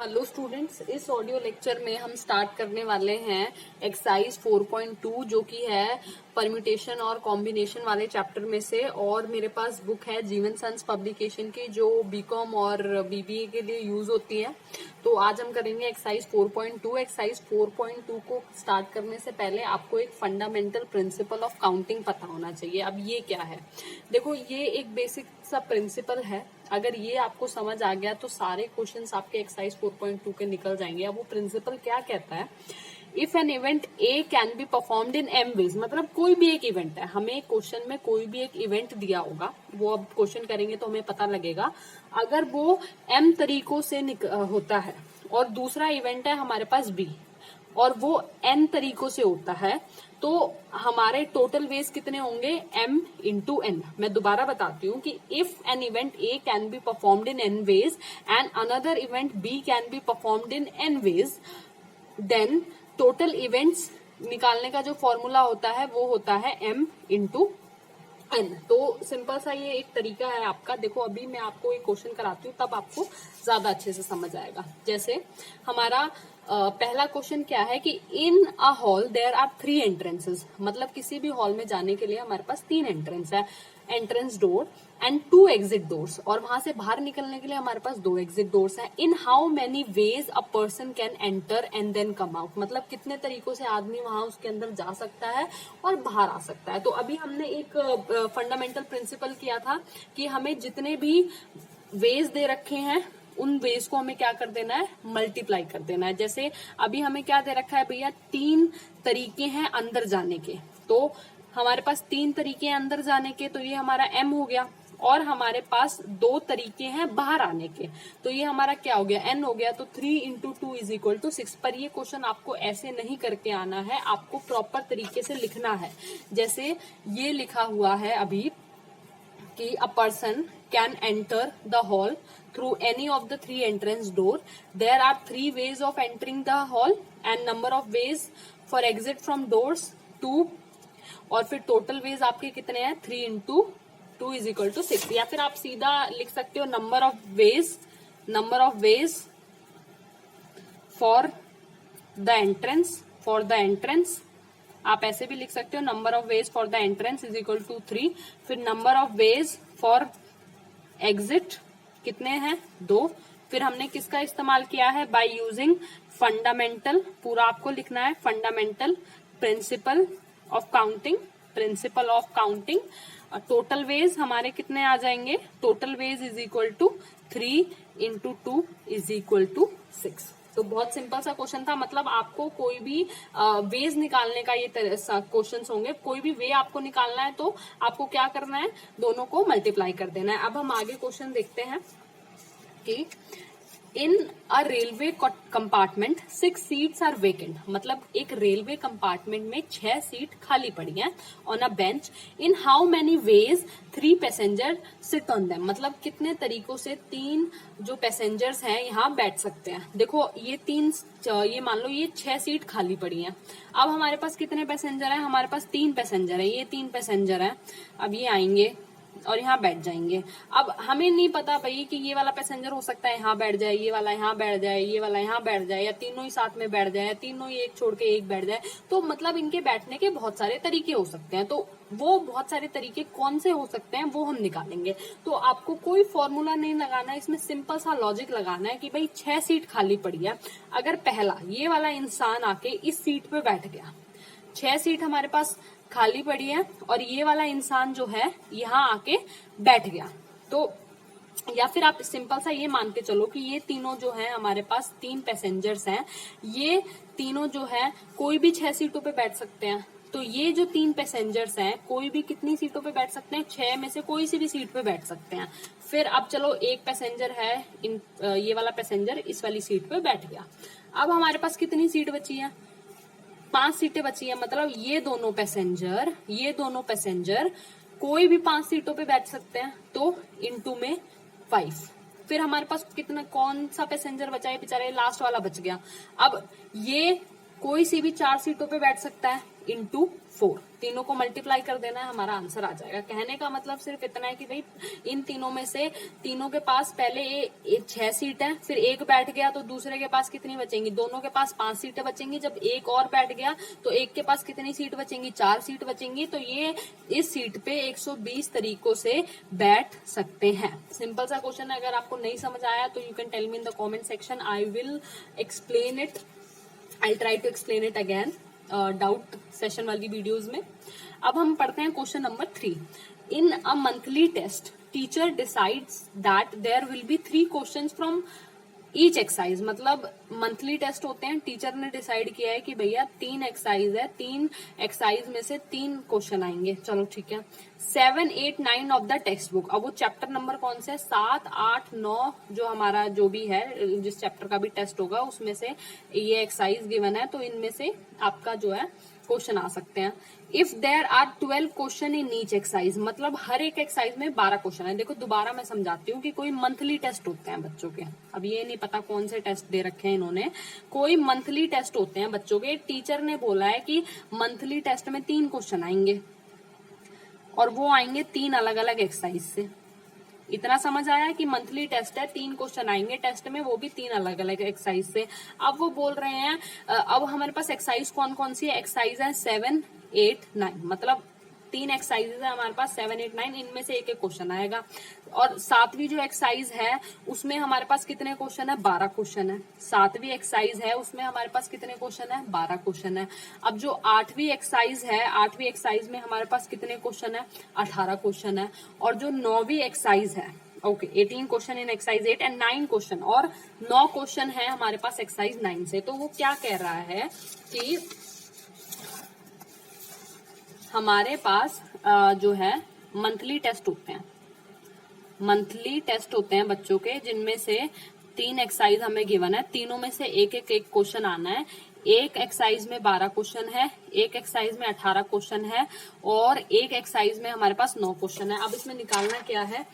Hello students, इस audio lecture में हम स्टार्ट करने वाले हैं एक्सरसाइज 4.2 जो कि है परम्यूटेशन और कॉम्बिनेशन वाले चैप्टर में से। और मेरे पास बुक है जीवन सन्स पब्लिकेशन की जो बीकॉम और बीबीए के लिए यूज होती है। तो आज हम करेंगे एक्सरसाइज 4.2। एक्सरसाइज 4.2 को स्टार्ट करने से पहले आपको एक फंडामेंटल प्रिंसिपल ऑफ काउंटिंग पता होना चाहिए। अब ये क्या है, देखो ये एक बेसिक सा प्रिंसिपल है। अगर ये आपको समझ आ गया तो सारे क्वेश्चंस आपके एक्सरसाइज 4.2 के निकल जाएंगे। अब वो प्रिंसिपल क्या कहता है, if an event A can be performed in M ways, मतलब कोई भी एक इवेंट है, हमें क्वेश्चन में कोई भी एक इवेंट दिया होगा, वो अब क्वेश्चन करेंगे तो हमें पता लगेगा। अगर वो एम तरीकों से होता है और दूसरा इवेंट है हमारे पास बी और वो एन तरीकों से होता है, तो हमारे टोटल वेज कितने होंगे, m इंटू एन। मैं दोबारा बताती हूँ कि if an event a can be performed in n ways and another event b can be performed in n ways, then total events निकालने का जो फॉर्मूला होता है वो होता है m इंटू एन। तो सिंपल सा ये एक तरीका है आपका। देखो अभी मैं आपको एक क्वेश्चन कराती हूँ तब आपको ज्यादा अच्छे से समझ आएगा। जैसे हमारा पहला क्वेश्चन क्या है कि in a hall there are 3 entrances, मतलब किसी भी हॉल में जाने के लिए हमारे पास 3 एंट्रेंस है, entrance door and 2 exit doors, और वहां से बाहर निकलने के लिए हमारे पास 2 एग्जिट डोर्स हैं। In how many ways a person can enter and then come out, मतलब कितने तरीकों से आदमी वहां उसके अंदर जा सकता है और बाहर आ सकता है। तो अभी हमने एक फंडामेंटल प्रिंसिपल किया था कि हमें जितने भी वेज दे रखे हैं उन वेज को हमें क्या कर देना है, मल्टीप्लाई कर देना है। जैसे अभी हमें क्या दे रखा है भैया, 3 तरीके हैं अंदर जाने के, तो हमारे पास 3 तरीके हैं अंदर जाने के, तो ये हमारा m हो गया। और हमारे पास 2 तरीके हैं बाहर आने के, तो ये हमारा क्या हो गया, n हो गया। तो 3 इंटू 2 इज इक्वल टू 6। पर ये क्वेश्चन आपको ऐसे नहीं करके आना है, आपको प्रॉपर तरीके से लिखना है। जैसे ये लिखा हुआ है अभी कि a person can enter the hall through any of the 3 entrance door. There are 3 ways of entering the hall and number of ways for exit from doors 2, और फिर टोटल वेज आपके कितने हैं, 3 इंटू 2 इज इक्वल टू 6। या फिर आप सीधा लिख सकते हो number of ways for the entrance, आप ऐसे भी लिख सकते हो number of ways for the entrance is equal to 3। फिर number of ways for exit कितने हैं, 2। फिर हमने किसका इस्तेमाल किया है, बाय यूजिंग फंडामेंटल, पूरा आपको लिखना है, fundamental principle of counting. Total ways हमारे कितने आ जाएंगे, total ways is equal to 3 into 2 is equal to 6। तो बहुत सिंपल सा क्वेश्चन था, मतलब आपको कोई भी वेज निकालने का ये क्वेश्चंस होंगे, कोई भी वे आपको निकालना है तो आपको क्या करना है, दोनों को मल्टीप्लाई कर देना है। अब हम आगे क्वेश्चन देखते हैं कि in a railway compartment 6 seats are vacant, मतलब एक रेलवे कंपार्टमेंट में 6 सीट खाली पड़ी हैं on a bench. In how many veg 3 passenger sit on them, मतलब कितने तरीकों से 3 जो पैसेंजर्स हैं यहाँ बैठ सकते हैं। देखो ये मान लो ये 6 सीट खाली पड़ी हैं। अब हमारे पास कितने पैसेंजर हैं, हमारे पास 3 पैसेंजर हैं, ये 3 पैसेंजर हैं। अब ये आएंगे और यहाँ बैठ जाएंगे। अब हमें नहीं पता भाई कि ये वाला पैसेंजर हो सकता है यहाँ बैठ जाए, ये वाला यहाँ बैठ जाए, ये वाला यहाँ बैठ जाए, या तीनों ही साथ में बैठ जाए, या तीनों ही एक छोड़ के एक बैठ जाए। तो मतलब इनके बैठने के बहुत सारे तरीके हो सकते हैं। तो वो बहुत सारे तरीके कौन से हो सकते हैं वो हम निकालेंगे। तो आपको कोई फॉर्मूला नहीं लगाना है, इसमें सिंपल सा लॉजिक लगाना है कि भाई 6 सीट खाली पड़ी है। अगर पहला ये वाला इंसान आके इस सीट पे बैठ गया, 6 सीट हमारे पास खाली पड़ी है और ये वाला इंसान जो है यहाँ आके बैठ गया, तो या फिर आप सिंपल सा ये मान के चलो कि ये तीनों जो है हमारे पास 3 पैसेंजर्स हैं, ये तीनों जो है कोई भी 6 सीटों पे बैठ सकते हैं। तो ये जो 3 पैसेंजर्स हैं कोई भी कितनी सीटों पे बैठ सकते हैं, 6 में से कोई सी भी सीट पे बैठ सकते हैं। फिर अब चलो एक पैसेंजर है, ये वाला पैसेंजर इस वाली सीट पे बैठ गया। अब हमारे पास कितनी सीट बची है, 5 सीटें बची है, मतलब ये दोनों पैसेंजर कोई भी 5 सीटों पे बैठ सकते हैं, तो इनटू में 5। फिर हमारे पास कितना, कौन सा पैसेंजर बचा है, बेचारा लास्ट वाला बच गया। अब ये कोई सी भी 4 सीटों पे बैठ सकता है इंटू 4, तीनों को मल्टीप्लाई कर देना है, हमारा आंसर आ जाएगा। कहने का मतलब सिर्फ इतना है कि भाई इन तीनों में से तीनों के पास पहले 6 सीट है, फिर एक बैठ गया तो दूसरे के पास कितनी बचेंगी, दोनों के पास 5 सीटें बचेंगी। जब एक और बैठ गया तो एक के पास कितनी सीट बचेंगी, 4 सीट बचेंगी। तो ये इस सीट पे 120 तरीकों से बैठ सकते हैं। सिंपल सा क्वेश्चन है, अगर आपको नहीं समझ आया तो you can tell me in the comment section, I will explain it, I try to explain it again doubt session वाली वीडियोस में। अब हम पढ़ते हैं question number 3। In a monthly test teacher decides that there will be 3 questions from each exercise. मतलब monthly test होते हैं, teacher ने डिसाइड किया है कि भैया 3 एक्सरसाइज है, 3 एक्सरसाइज में से 3 क्वेश्चन आएंगे। चलो ठीक है। 7, 8, 9 ऑफ द टेक्स्ट बुक। अब वो चैप्टर नंबर कौन से है, 7, 8, 9 जो हमारा जो भी है, जिस चैप्टर का भी टेस्ट होगा उसमें से ये एक्सरसाइज गिवन है, तो इनमें से आपका जो है क्वेश्चन आ सकते हैं। If there are 12 question in each exercise, मतलब हर एक एक्सरसाइज में 12 क्वेश्चन है। देखो दोबारा मैं समझाती हूँ कि कोई मंथली टेस्ट होते हैं बच्चों के, अब ये नहीं पता कौन से टेस्ट दे रखे हैं इन्होंने, कोई मंथली टेस्ट होते हैं बच्चों के। टीचर ने बोला है कि मंथली टेस्ट में 3 क्वेश्चन आएंगे और वो आएंगे 3 अलग अलग एक्सरसाइज से। इतना समझ आया कि मंथली टेस्ट है, 3 क्वेश्चन आएंगे टेस्ट में, वो भी 3 अलग अलग एक्सरसाइज से। अब वो बोल रहे हैं अब हमारे पास एक्सरसाइज कौन कौन सी है, एक्सरसाइज है 7, 8, 9, मतलब 3 एक्सरसाइजेज है हमारे पास 7, 8, 9, इनमें से एक एक क्वेश्चन आएगा। और 7वीं जो एक्सरसाइज है उसमें हमारे पास कितने क्वेश्चन है, 12 क्वेश्चन है। 7वीं एक्सरसाइज है उसमें हमारे पास कितने क्वेश्चन है, 12 क्वेश्चन है। अब जो 8वीं एक्सरसाइज है, 8वीं एक्सरसाइज में हमारे पास कितने क्वेश्चन है, 18 क्वेश्चन है। और जो 9वीं एक्सरसाइज है, okay 18 question in exercise 8 and 9 question, और 9 क्वेश्चन है हमारे पास एक्सरसाइज 9 से। तो वो क्या कह रहा है कि हमारे पास जो है मंथली टेस्ट होते हैं, मंथली टेस्ट होते हैं बच्चों के, जिनमें से 3 एक्सरसाइज हमें गिवन है, तीनों में से एक एक क्वेश्चन आना है। एक एक्सरसाइज में 12 क्वेश्चन है, एक एक्सरसाइज में 18 क्वेश्चन है, और एक एक्सरसाइज में हमारे पास 9 क्वेश्चन है। अब इसमें निकालना क्या है,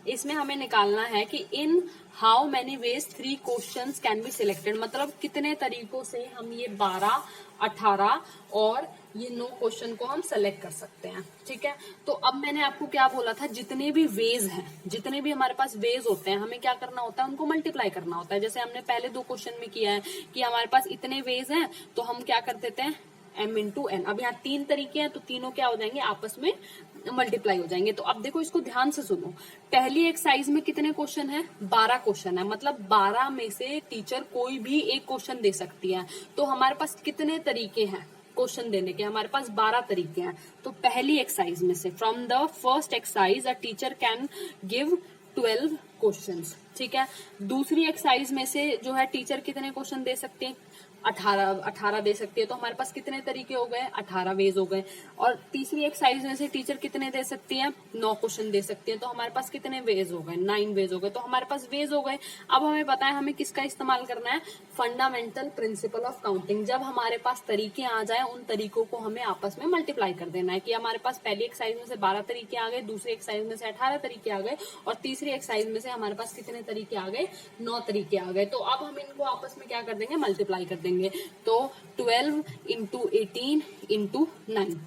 इसमें हमें निकालना है कि इन how many veg 3 questions can be selected, मतलब कितने तरीकों से हम ये 12, 18 और ये 9 क्वेश्चन को हम सेलेक्ट कर सकते हैं। ठीक है, तो अब मैंने आपको क्या बोला था, जितने भी वेज हैं, जितने भी हमारे पास वेज होते हैं, हमें क्या करना होता है, उनको मल्टीप्लाई करना होता है। जैसे हमने पहले 2 क्वेश्चन में किया है कि हमारे पास इतने वेज हैं, तो हम क्या कर देते हैं, m इंटू एन। अब यहाँ 3 तरीके हैं तो तीनों क्या हो जाएंगे, आपस में मल्टीप्लाई हो जाएंगे। तो अब देखो इसको ध्यान से सुनो, पहली एक्सरसाइज में कितने क्वेश्चन है, 12 क्वेश्चन है, मतलब 12 में से टीचर कोई भी एक क्वेश्चन दे सकती है। तो हमारे पास कितने तरीके हैं क्वेश्चन देने के, हमारे पास 12 तरीके हैं। तो पहली एक्सरसाइज में से, from the first exercise a teacher can give 12 questions. ठीक है, दूसरी एक्सरसाइज में से जो है टीचर कितने क्वेश्चन दे सकते हैं, 18 दे सकती है। तो हमारे पास कितने तरीके हो गए, 18 वेज हो गए। और तीसरी एक्सरसाइज में से टीचर कितने दे सकती है, 9 क्वेश्चन दे सकती है। तो हमारे पास कितने वेज हो गए, 9 वेज हो गए। तो हमारे पास वेज हो गए। अब हमें पता है हमें किसका इस्तेमाल करना है, फंडामेंटल प्रिंसिपल ऑफ काउंटिंग। जब हमारे पास तरीके आ जाए, उन तरीकों को हमें आपस में मल्टीप्लाई कर देना है। कि हमारे पास पहली एक्सरसाइज में से 12 तरीके आ गए, दूसरी एक्सरसाइज में से 18 तरीके आ गए, और तीसरी एक्सरसाइज में से हमारे पास कितने तरीके आ गए, 9 तरीके आ गए। तो अब हम इनको आपस में क्या कर देंगे, मल्टीप्लाई कर देंगे। तो 12 इंटू 18 इंटू 9।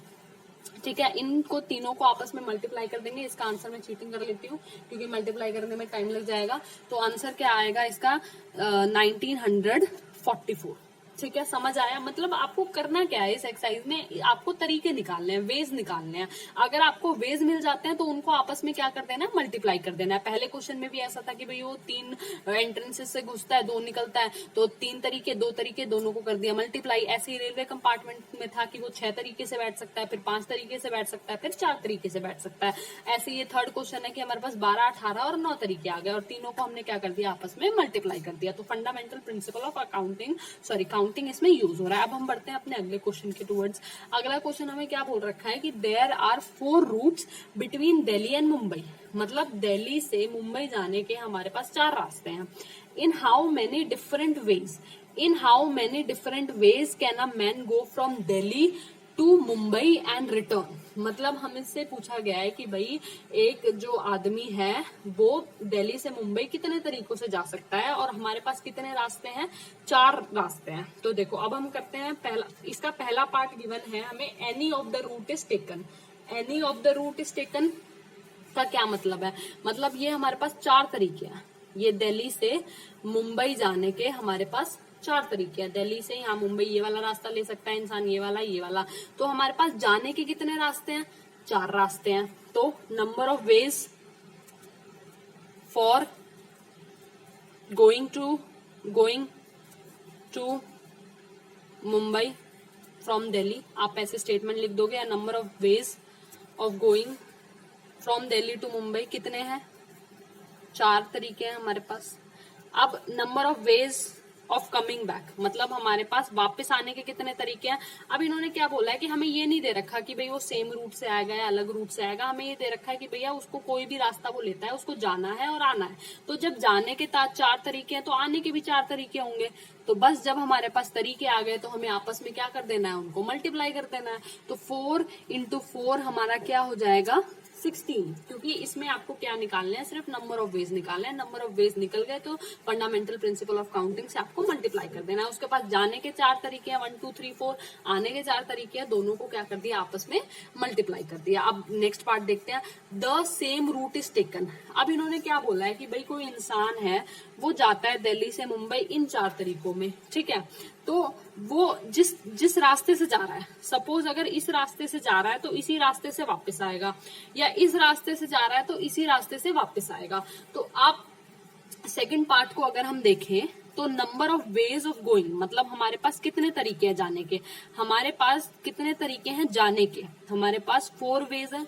ठीक है, इनको तीनों को आपस में मल्टीप्लाई कर देंगे। इसका आंसर मैं चीटिंग कर लेती हूँ क्योंकि मल्टीप्लाई करने में टाइम लग जाएगा। तो आंसर क्या आएगा इसका, 1944। ठीक है, समझ आया। मतलब आपको करना क्या है इस एक्सरसाइज में, आपको तरीके निकालने हैं, वेज निकालने हैं। अगर आपको वेज मिल जाते हैं तो उनको आपस में क्या कर देना है, मल्टीप्लाई कर देना है। पहले क्वेश्चन में भी ऐसा था कि भाई वो 3 एंट्रेंसेस से घुसता है, 2 निकलता है, तो 3 तरीके 2 तरीके दोनों को कर दिया मल्टीप्लाई। ऐसे ही रेलवे कंपार्टमेंट में था कि वो 6 तरीके से बैठ सकता है, फिर 5 तरीके से बैठ सकता है, फिर 4 तरीके से बैठ सकता है। ऐसे ये थर्ड क्वेश्चन है कि हमारे पास 12, 18 और 9 तरीके आ गए, और तीनों को हमने क्या कर दिया, आपस में मल्टीप्लाई कर दिया। तो फंडामेंटल प्रिंसिपल ऑफ काउंटिंग इसमें यूज हो रहा है। अब हम बढ़ते हैं अपने अगले क्वेश्चन के टुवर्ड्स। अगला क्वेश्चन हमें क्या बोल रखा है कि there are 4 routes between Delhi and Mumbai, मतलब दिल्ली से मुंबई जाने के हमारे पास 4 रास्ते हैं। In how many different ways can a man go from Delhi to Mumbai and return. मतलब हमसे पूछा गया है कि भाई एक जो आदमी है वो दिल्ली से मुंबई कितने तरीकों से जा सकता है और हमारे पास कितने रास्ते हैं, 4 रास्ते हैं। तो देखो अब हम करते हैं इसका पहला पार्ट गिवन है हमें, any of the route is taken. Any of the route is taken का क्या मतलब है, मतलब ये हमारे पास 4 तरीके हैं। ये दिल्ली से मुंबई जाने के हमारे पास 4 तरीके हैं। दिल्ली से यहाँ मुंबई ये वाला रास्ता ले सकता है इंसान, ये वाला। तो हमारे पास जाने के कितने रास्ते हैं, 4 रास्ते हैं। तो number of ways for going to Mumbai from Delhi, आप ऐसे स्टेटमेंट लिख दोगे। या number of ways of going from Delhi to Mumbai कितने हैं, 4 तरीके हैं हमारे पास। अब number of ways of coming back, मतलब हमारे पास वापस आने के कितने तरीके हैं। अब इन्होंने क्या बोला है कि हमें ये नहीं दे रखा कि भाई वो सेम रूट से आएगा या अलग रूट से आएगा, हमें ये दे रखा है कि भैया उसको कोई भी रास्ता वो लेता है उसको जाना है और आना है। तो जब जाने के 4 तरीके हैं तो आने के भी 4 तरीके होंगे। तो बस जब हमारे पास तरीके आ गए तो हमें आपस में क्या कर देना है, उनको मल्टीप्लाई कर देना है। तो 4 इंटू 4 हमारा क्या हो जाएगा, 16, क्योंकि इसमें आपको क्या निकालना है, सिर्फ नंबर ऑफ वेज निकालना है। नंबर ऑफ वेज निकल गए तो फंडामेंटल प्रिंसिपल ऑफ काउंटिंग से आपको मल्टीप्लाई कर देना है। उसके पास जाने के 4 तरीके हैं 1 2 3 4, आने के 4 तरीके हैं, दोनों को क्या कर दिया, आपस में मल्टीप्लाई कर दिया। अब नेक्स्ट पार्ट देखते हैं, the same route is taken. अब इन्होंने क्या बोला है कि भाई कोई इंसान है वो जाता है दिल्ली से मुंबई इन 4 तरीकों में, ठीक है। तो वो जिस रास्ते से जा रहा है, सपोज अगर इस रास्ते से जा रहा है तो इसी रास्ते से वापस आएगा, या इस रास्ते से जा रहा है तो इसी रास्ते से वापस आएगा। तो आप सेकंड पार्ट को अगर हम देखें तो number of ways of going, मतलब हमारे पास कितने तरीके हैं जाने के, हमारे पास कितने तरीके हैं जाने के, हमारे पास 4 वेज है,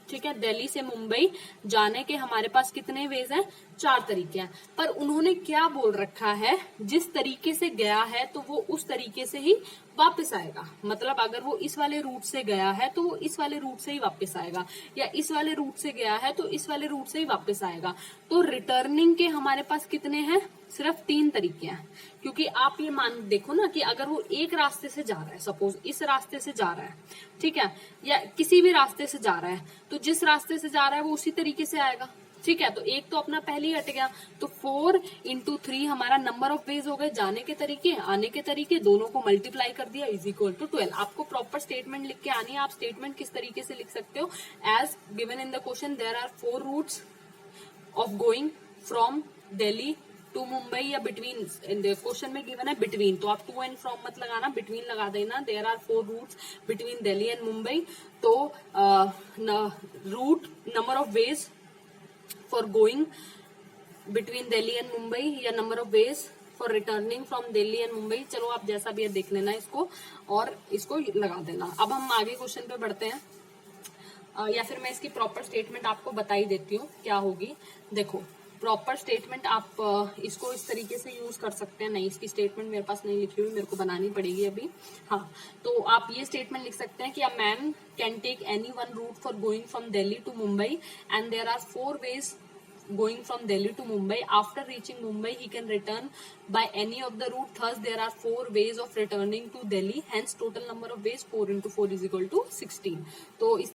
ठीक है। दिल्ली से मुंबई जाने के हमारे पास कितने वेज हैं, 4 तरीके हैं। पर उन्होंने क्या बोल रखा है, जिस तरीके से गया है तो वो उस तरीके से ही वापस आएगा। मतलब अगर वो इस वाले रूट से गया है तो वो इस वाले रूट से ही वापस आएगा, या इस वाले रूट से गया है तो इस वाले रूट से ही वापस आएगा। तो रिटर्निंग के हमारे पास कितने हैं, सिर्फ 3 तरीके हैं। क्योंकि आप ये मान देखो ना कि अगर वो एक रास्ते से जा रहा है, सपोज इस रास्ते से जा रहा है, ठीक है, या किसी भी रास्ते से जा रहा है, तो जिस रास्ते से जा रहा है वो उसी तरीके से आएगा, ठीक है। तो एक तो अपना पहले ही हट गया। तो 4 इंटू 3 हमारा नंबर ऑफ वेज हो गए, जाने के तरीके आने के तरीके, दोनों को मल्टीप्लाई कर दिया इज इक्वल टू 12। आपको प्रॉपर स्टेटमेंट लिख के आनी है। आप स्टेटमेंट किस तरीके से लिख सकते हो, as given in the question there are 4 routes of going from Delhi to Mumbai, या बिटवीन, इन द क्वेश्चन में गिवन है बिटवीन, तो आप टू एंड फ्रॉम मत लगाना, बिटवीन लगा देना। There are 4 routes between Delhi and Mumbai. तो route number of ways for going between Delhi and Mumbai, या number of ways for returning from Delhi and Mumbai, चलो आप जैसा भी है देख लेना इसको और इसको लगा देना। अब हम आगे क्वेश्चन पे बढ़ते हैं, या फिर मैं इसकी प्रॉपर स्टेटमेंट आपको बता ही देती हूँ क्या होगी। देखो प्रॉपर स्टेटमेंट आप इसको इस तरीके से यूज कर सकते हैं। नहीं, इसकी स्टेटमेंट मेरे पास नहीं लिखी हुई, मेरे को बनानी पड़ेगी अभी। हाँ, तो आप ये स्टेटमेंट लिख सकते हैं कि a man can take any one route for going from Delhi to Mumbai and there are 4 ways going from Delhi to Mumbai. After reaching Mumbai, he can return by any of the route. Thus, there are 4 ways of returning to Delhi. Hence, total number of ways 4 into 4 is equal to 16. तो इस